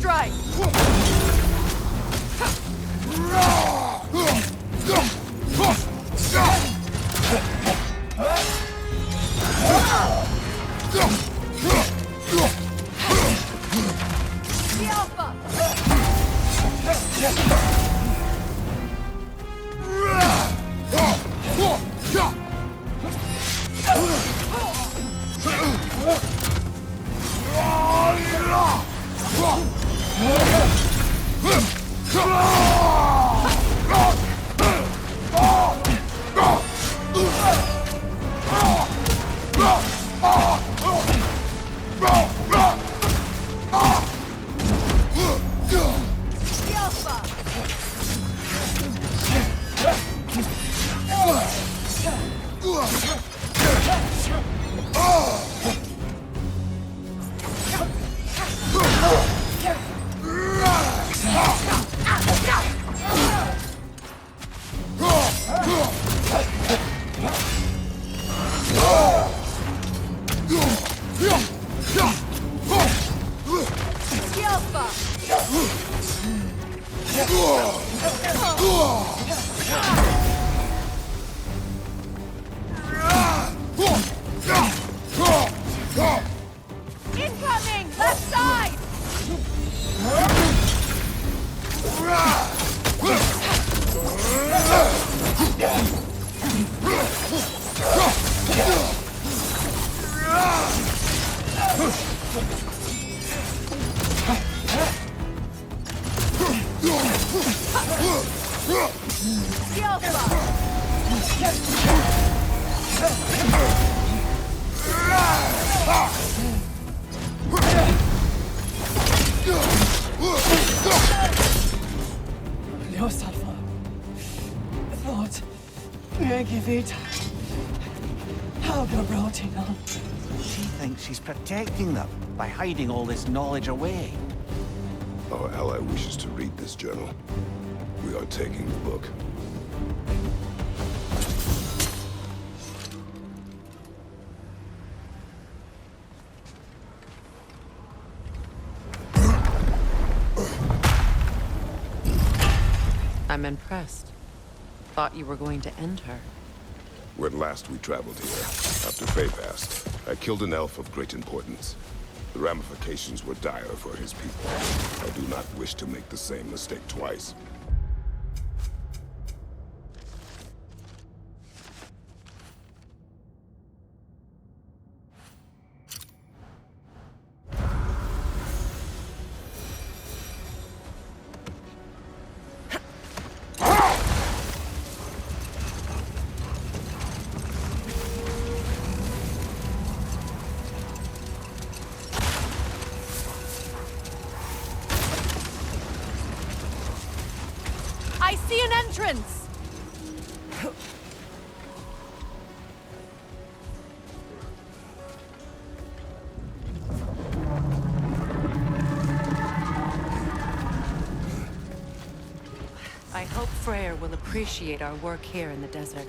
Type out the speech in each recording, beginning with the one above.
strike! The Alpha! Incoming! Left side! The Alpha! Los Alpha. Thought. Megivita. How go rotting on? She thinks she's protecting them by hiding all this knowledge away. Our ally wishes to read this journal. We are taking the book. I'm impressed. Thought you were going to end her. When last we traveled here, after Faye passed, I killed an elf of great importance. The ramifications were dire for his people. I do not wish to make the same mistake twice. I see an entrance! I hope Freyr will appreciate our work here in the desert.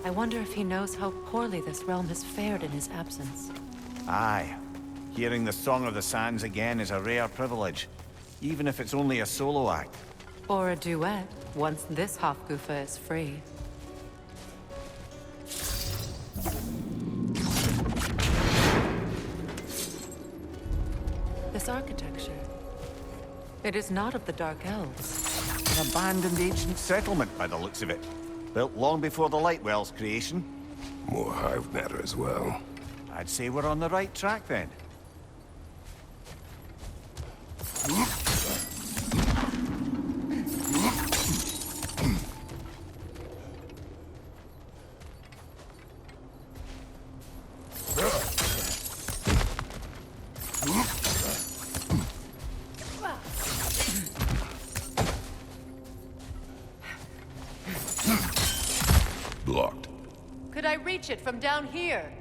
I wonder if he knows how poorly this realm has fared in his absence. Aye. Hearing the Song of the Sands again is a rare privilege, even if it's only a solo act. Or a duet, once this Hofgufa is free. This architecture. It is not of the Dark Elves. An abandoned ancient settlement by the looks of it. Built long before the Lightwell's creation. More hive matter as well. I'd say we're on the right track then. Blocked. Could I reach it from down here?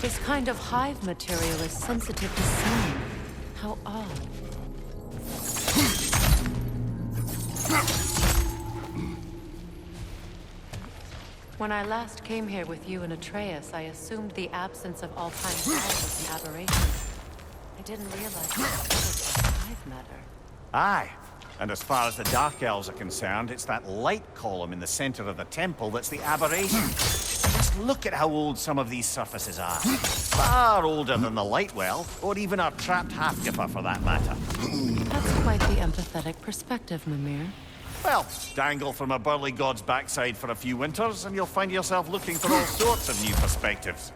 This kind of hive material is sensitive to sound. How odd. When I last came here with you and Atreus, I assumed the absence of all-time power was an aberration. I didn't realize it was hive matter. Aye. And as far as the Dark Elves are concerned, it's that light column in the center of the temple that's the aberration. Just look at how old some of these surfaces are. Far older than the Lightwell, or even our trapped Halfgiffer for that matter. That's quite the empathetic perspective, Mimir. Well, dangle from a burly god's backside for a few winters, and you'll find yourself looking for all sorts of new perspectives.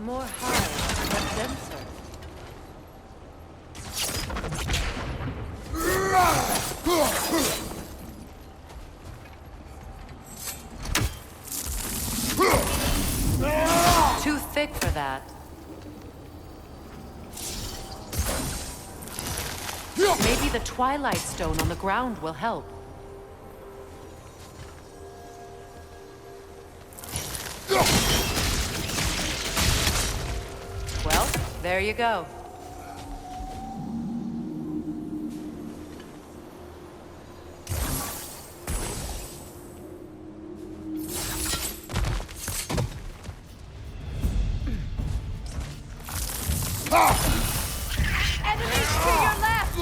More hive, but denser. Too thick for that. Maybe the Twilight Stone on the ground will help. Well, there you go. Enemies to your left!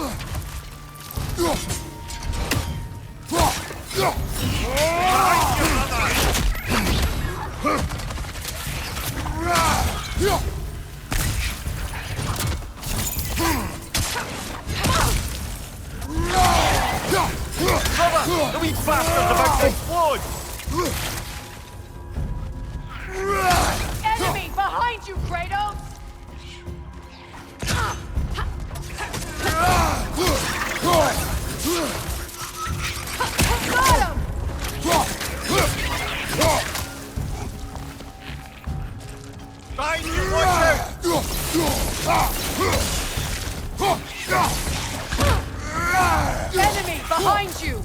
The wee bastard's about to explode! Enemy behind you, Kratos! Got him! Behind you, watch out! Enemy behind you!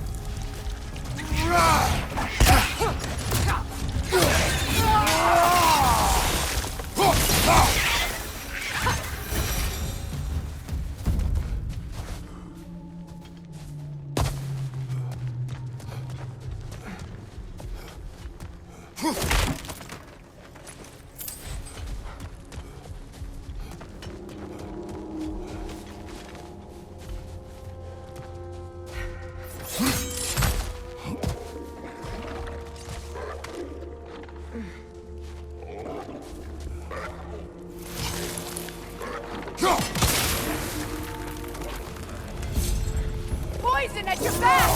Poison at your back!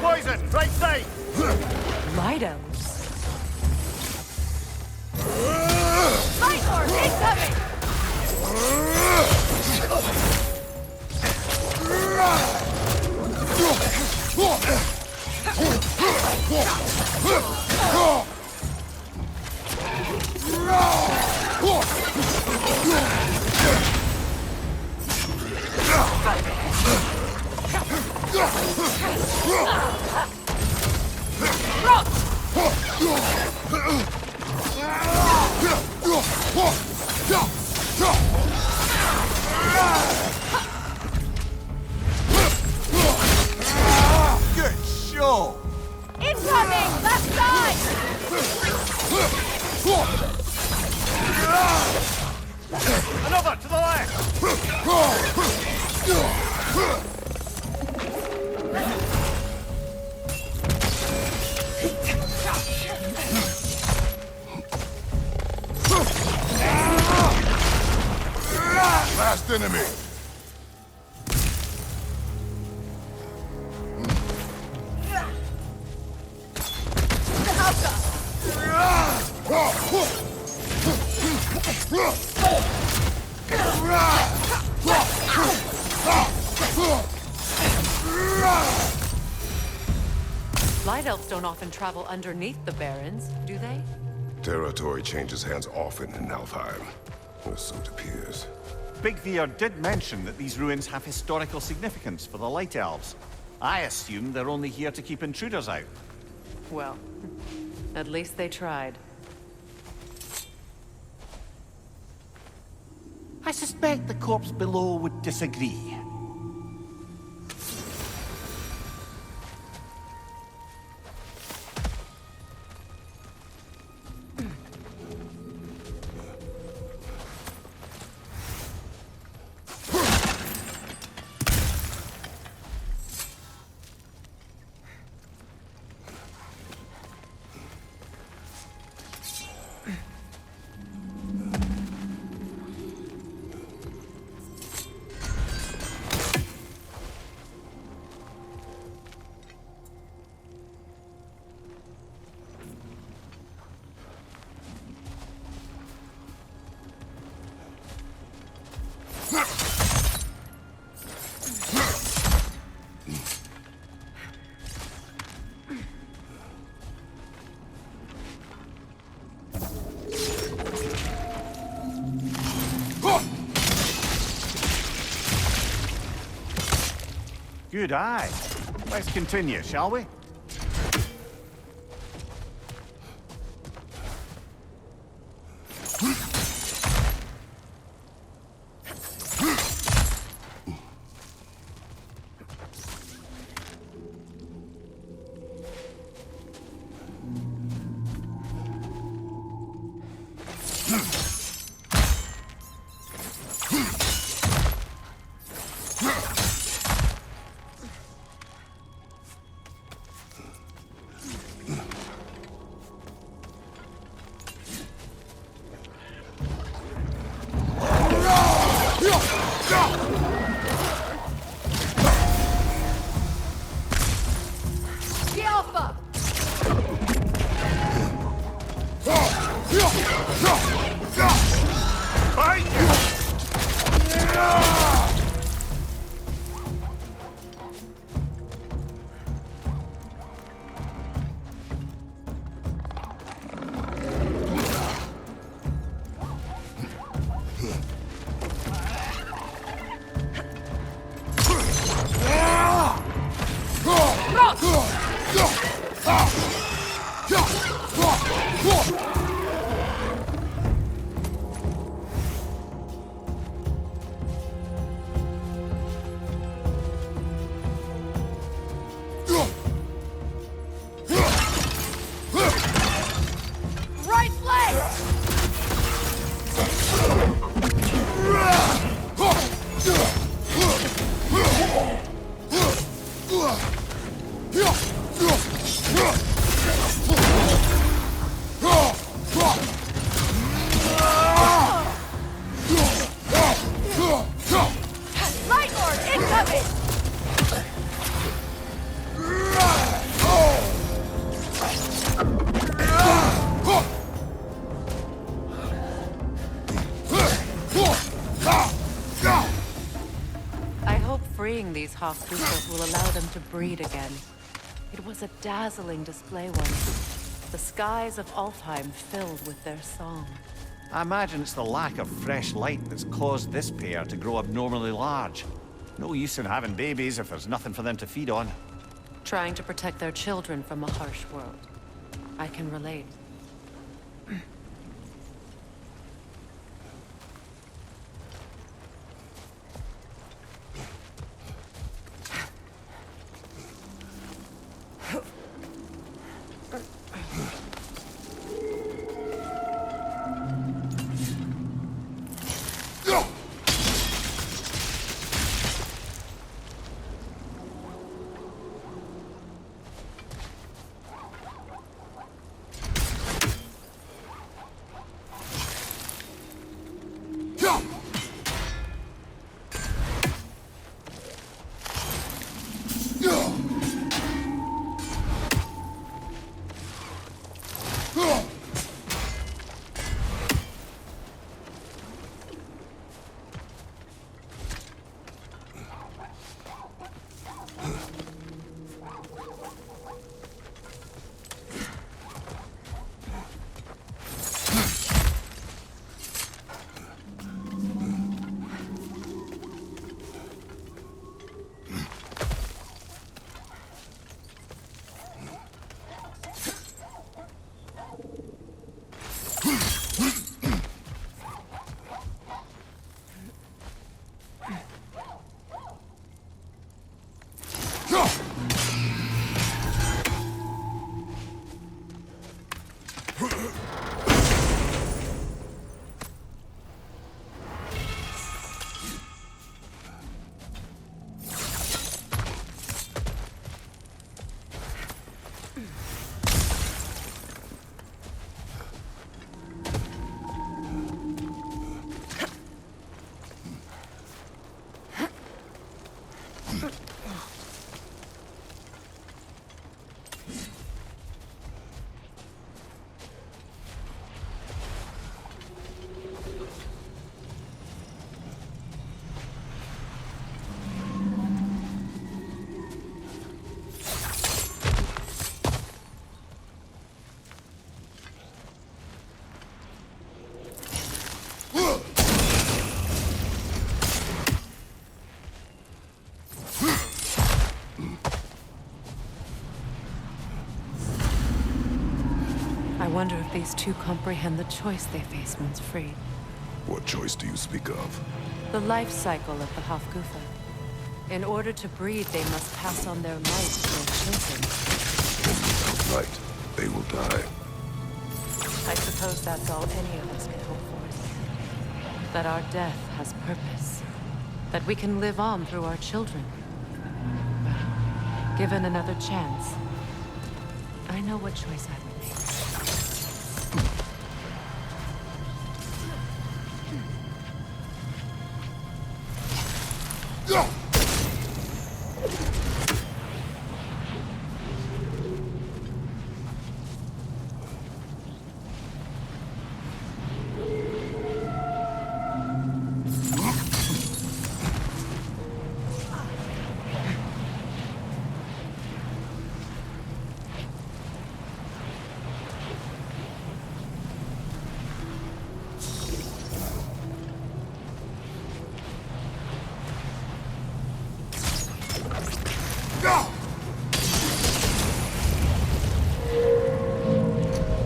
Poison, right side! Light elves. Light Lord, incoming! last enemy! Light elves don't often travel underneath the barrens, do they? Territory changes hands often in Alfheim. Or so it appears. Big Veer did mention that these ruins have historical significance for the Light Elves. I assume they're only here to keep intruders out. Well, at least they tried. I suspect the corpse below would disagree. Good eye. Let's continue, shall we? These half-breeders will allow them to breed again. It was a dazzling display once. The skies of Alfheim filled with their song. I imagine it's the lack of fresh light that's caused this pair to grow abnormally large. No use in having babies if there's nothing for them to feed on. Trying to protect their children from a harsh world. I can relate. wonder if these two comprehend the choice they face once freed. What choice do you speak of? The life cycle of the Hofgufa. In order to breed, they must pass on their light to their children. Without light, they will die. I suppose that's all any of us can hope for. That our death has purpose. That we can live on through our children. Well, given another chance, I know what choice I would make.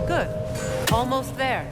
Good. Almost there.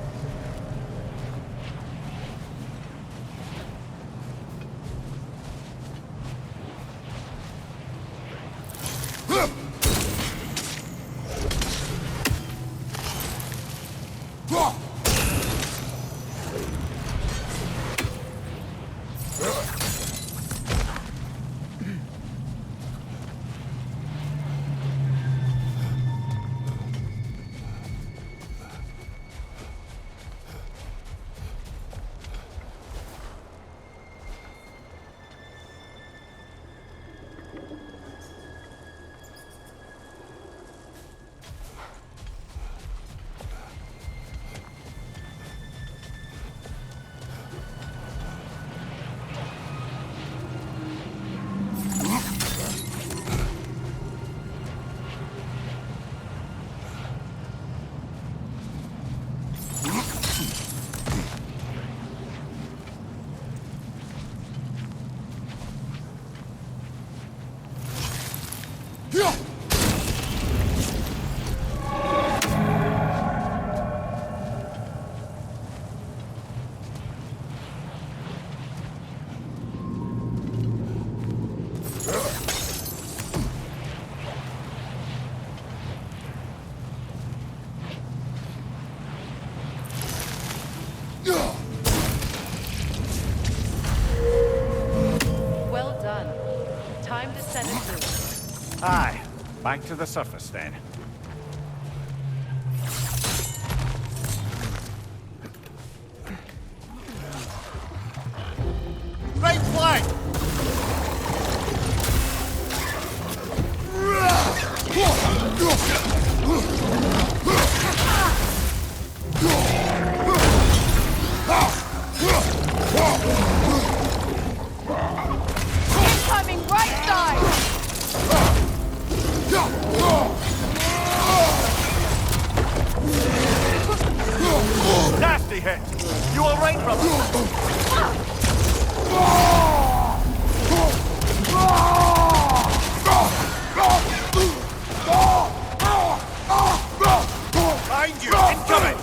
Well done. Time to send it through. Aye. Back to the surface then. Right flank! Incoming right side! Nasty hit! You alright, brother? Behind you! Incoming!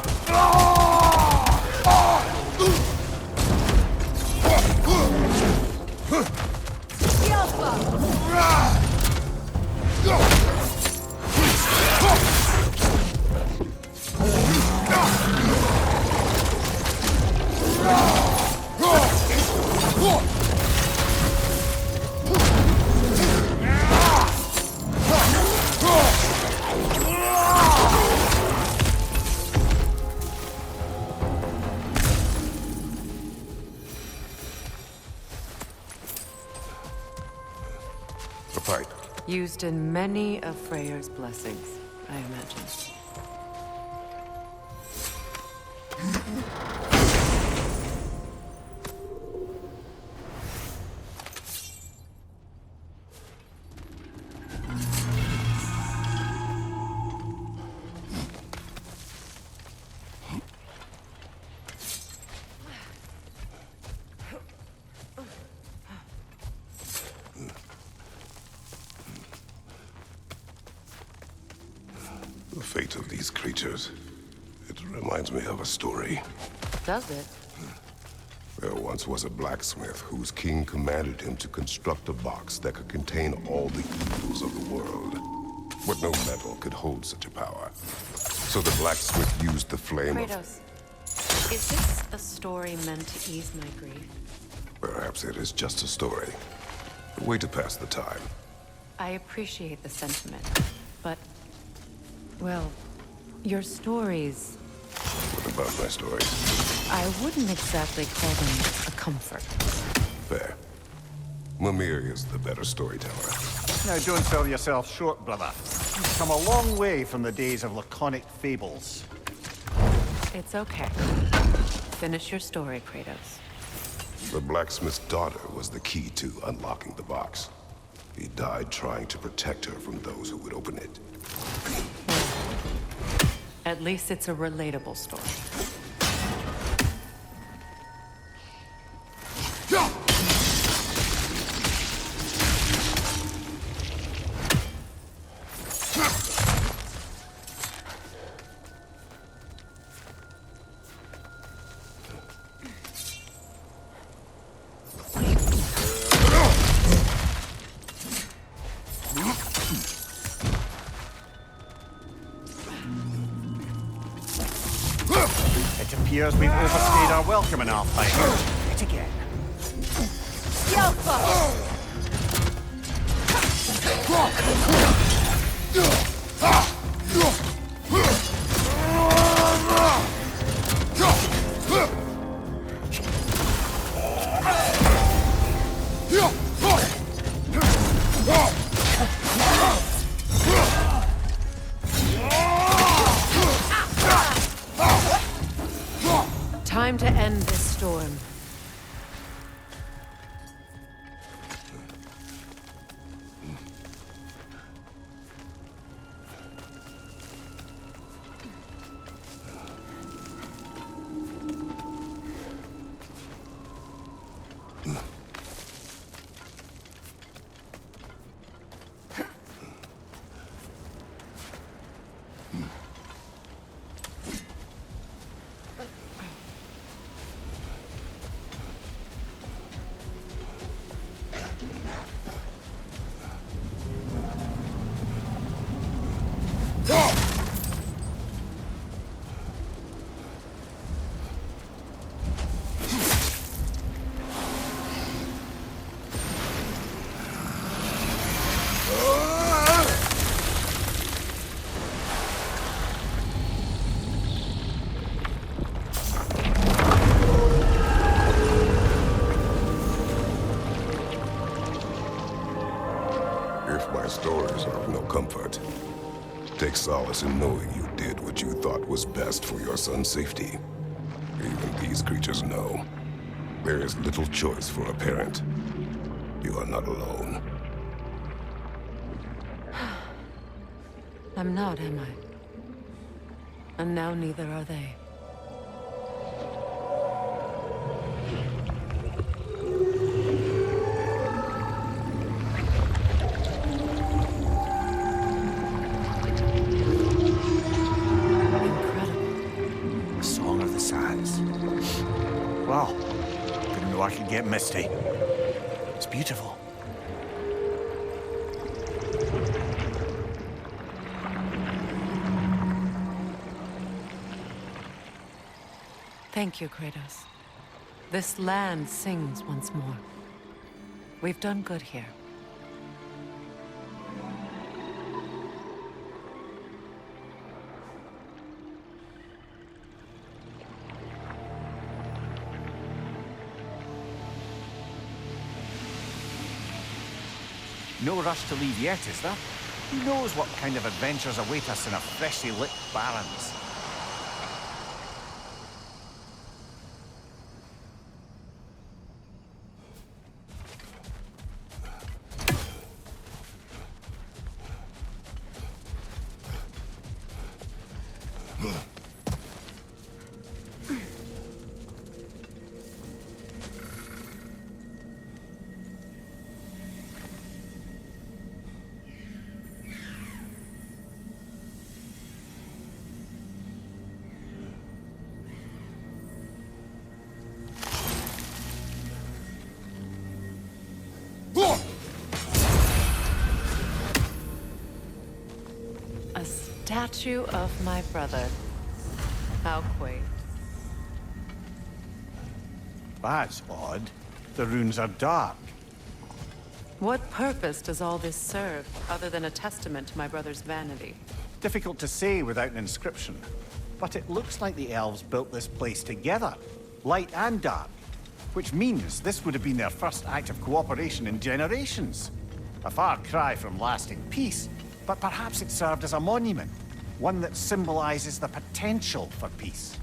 The fight. Used in many of Freyr's blessings, I imagine. The fate of these creatures. Reminds me of a story. Does it? There once was a blacksmith whose king commanded him to construct a box that could contain all the evils of the world. But no metal could hold such a power. So the blacksmith used the flame of... Kratos, is this a story meant to ease my grief? Perhaps it is just a story. A way to pass the time. I appreciate the sentiment, but... well, your stories... What about my stories? I wouldn't exactly call them a comfort. Fair. Mimir is the better storyteller. Now, don't sell yourself short, brother. You've come a long way from the days of laconic fables. It's okay. Finish your story, Kratos. The blacksmith's daughter was the key to unlocking the box. He died trying to protect her from those who would open it. At least it's a relatable story. It appears we've overstayed our welcome in Alfheim. Hit again. Time to end this storm. If my stories are of no comfort, take solace in knowing you did what you thought was best for your son's safety. Even these creatures know. There is little choice for a parent. You are not alone. I'm not, am I? And now neither are they. Incredible. Song of the Sands. Wow. Didn't know I could get misty. It's beautiful. Thank you, Kratos. This land sings once more. We've done good here. No rush to leave yet, is there? Who knows what kind of adventures await us in our freshly lit barrens? statue of my brother. How quaint. That's odd. The runes are dark. What purpose does all this serve, other than a testament to my brother's vanity? Difficult to say without an inscription. But it looks like the elves built this place together, light and dark. Which means this would have been their first act of cooperation in generations. A far cry from lasting peace, but perhaps it served as a monument. One that symbolizes the potential for peace.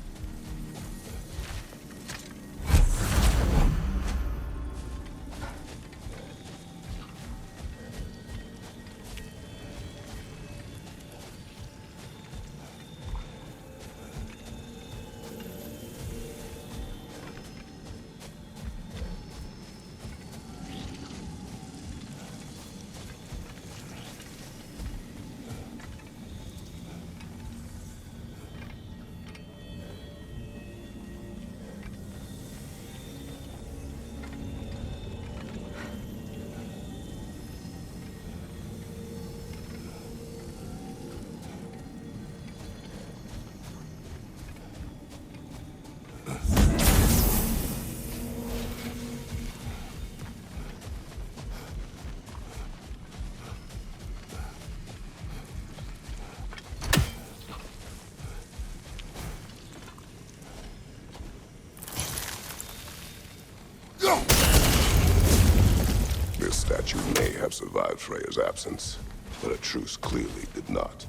This statue may have survived Freya's absence, but a truce clearly did not.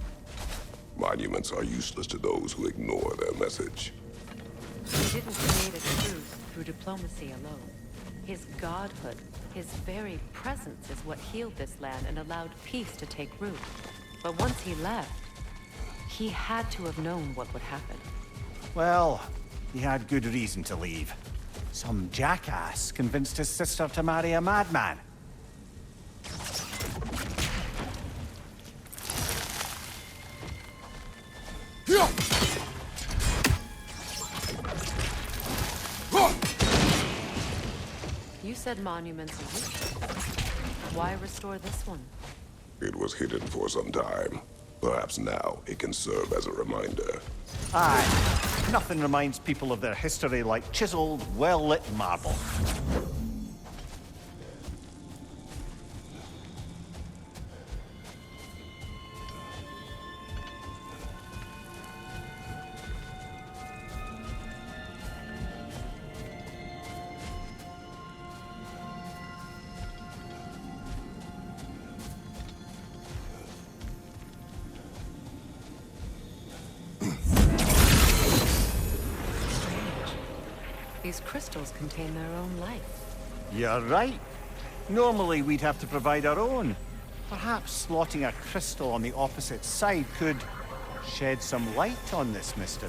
Monuments are useless to those who ignore their message. He didn't create a truce through diplomacy alone. His godhood, his very presence is what healed this land and allowed peace to take root. But once he left, he had to have known what would happen. Well, he had good reason to leave. Some jackass convinced his sister to marry a madman. You said monuments are useless. Why restore this one? It was hidden for some time. Perhaps now it can serve as a reminder. Aye. Nothing reminds people of their history like chiseled, well-lit marble. These crystals contain their own life. You're right. Normally we'd have to provide our own. Perhaps slotting a crystal on the opposite side could shed some light on this mystery.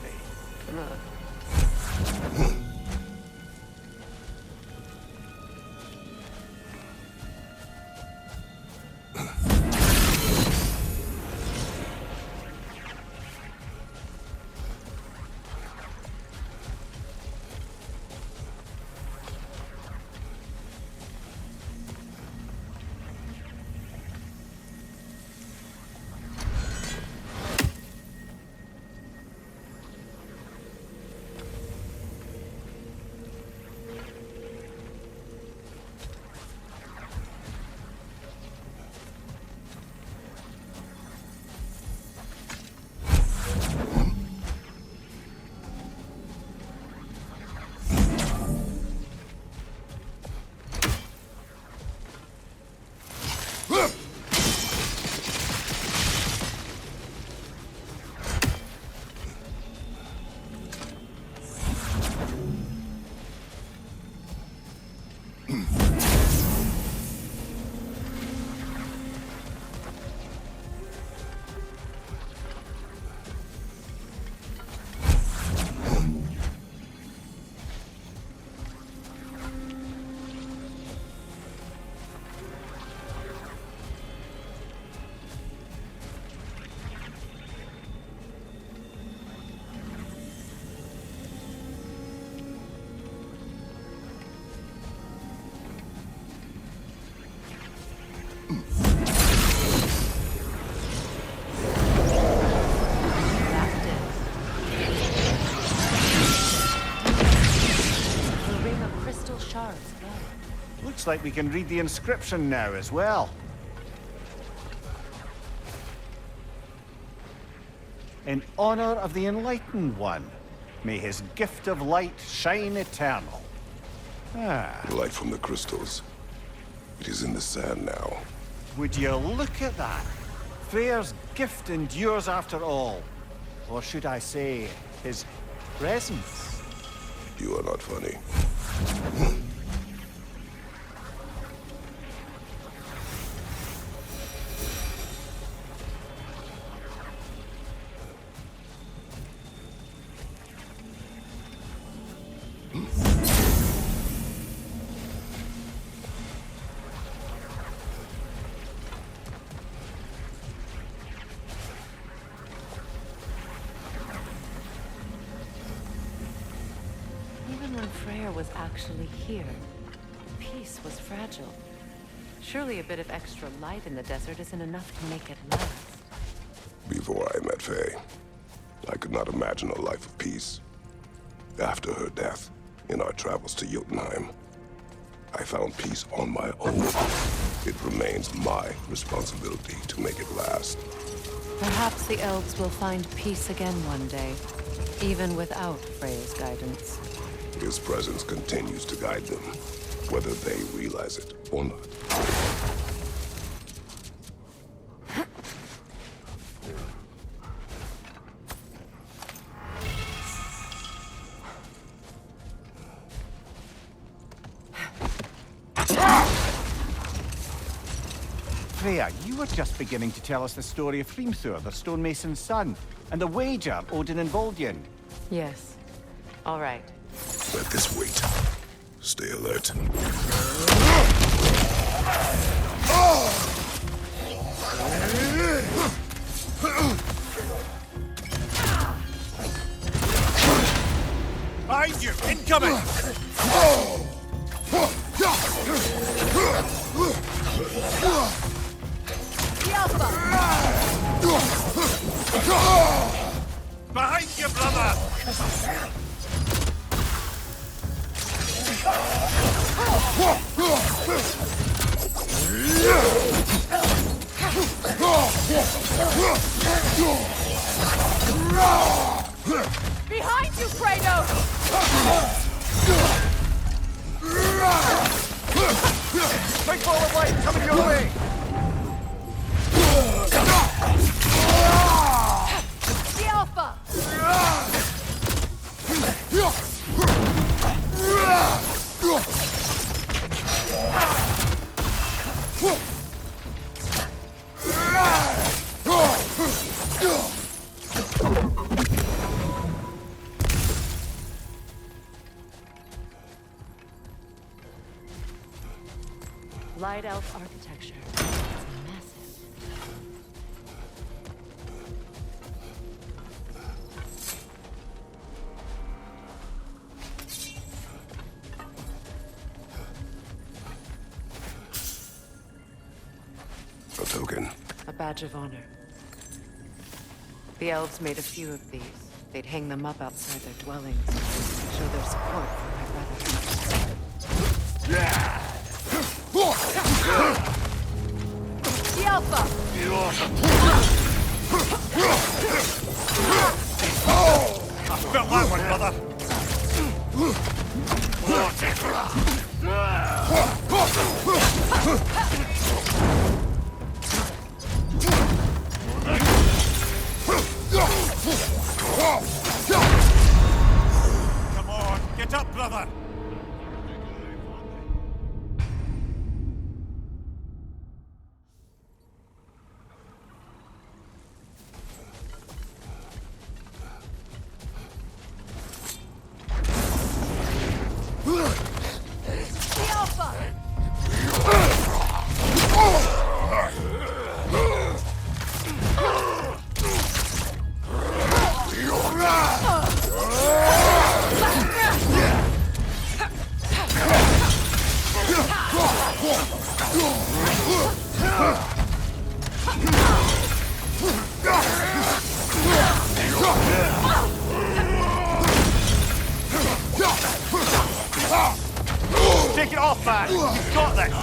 shards glow. Looks like we can read the inscription now as well. In honor of the Enlightened One, may his gift of light shine eternal. Ah, The light from the crystals. It is in the sand now. would you look at that? Freyr's gift endures after all. Or should I say, his presence? You are not funny. Even when Freyr was actually here, peace was fragile. Surely a bit of extra light in the desert isn't enough to make it last. Before I met Faye, I could not imagine a life of peace. After her death, in our travels to Jotunheim, I found peace on my own. It remains my responsibility to make it last. Perhaps the elves will find peace again one day, even without Freya's guidance. His presence continues to guide them, whether they realize it or not. Freya, you were just beginning to tell us the story of Hrimthur, the stonemason's son, and the wager Odin and Vol'jin. Yes. All right. Let this wait. Stay alert. Behind you! Incoming! Behind you, brother! Behind you, Kratos! Big ball of light coming your way! The Alpha! Light elf architecture. It's massive. A token. A badge of honor. The elves made a few of these. They'd hang them up outside their dwellings to show their support for my brother. The Alpha! Felt that one, brother! Come on, get up, brother! The Alpha! Take it off, man! You've got this!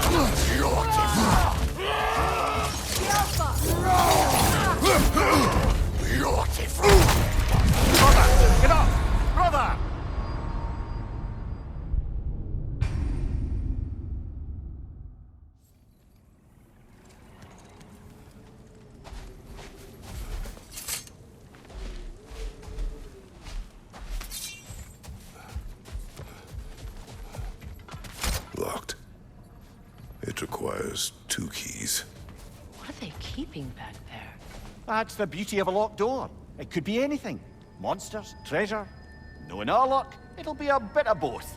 Brother! Get up! Brother! Locked. It requires 2 keys. What are they keeping back there? That's the beauty of a locked door. It could be anything. Monsters, treasure. Knowing our luck, it'll be a bit of both.